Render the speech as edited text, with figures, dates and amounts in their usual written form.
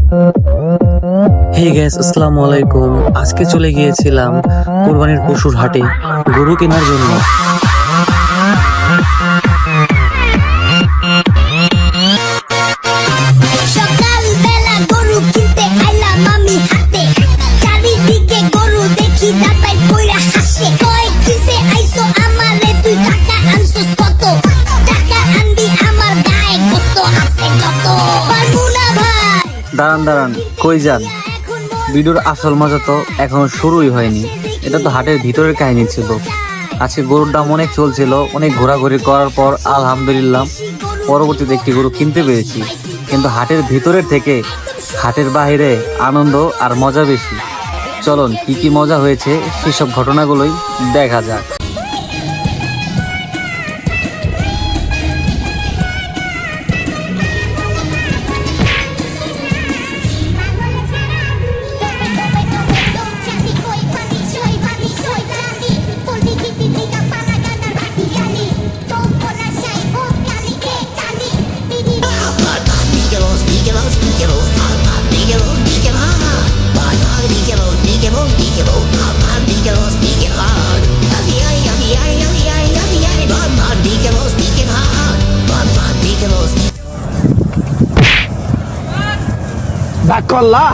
Hey guys, আসসালামু আলাইকুম। আজকে চলে গিয়েছিলাম কোরবানির পশুর হাটে গরু কেনার জন্য। সকালবেলা গরু কিনতে আইলাম আমি হাটে, চারিদিকে গরু দেখি দাতাই কইরা হাসে। কয় কিনতে আইছো আমারে, তুই টাকা আনছস কত? টাকা আনবি আমার গায়ে কত আছে যত। পারবো না ভাই। দাঁড়ান, কই যান? ভিডিওর আসল মজা তো এখনো শুরুই হয়নি। এটা তো হাটের ভিতরের কাহিনী ছিল। আজকে গরুর দাম অনেক চলছিল, অনেক ঘোরাঘুরি করার পর আলহামদুলিল্লাহ পরবর্তীতে একটি গরু কিনতে পেরেছি। কিন্তু হাটের ভিতরের থেকে হাটের বাইরে আনন্দ আর মজা বেশি। চলুন কি কি মজা হয়েছে সেসব ঘটনাগুলোই দেখা যাক। Bakola!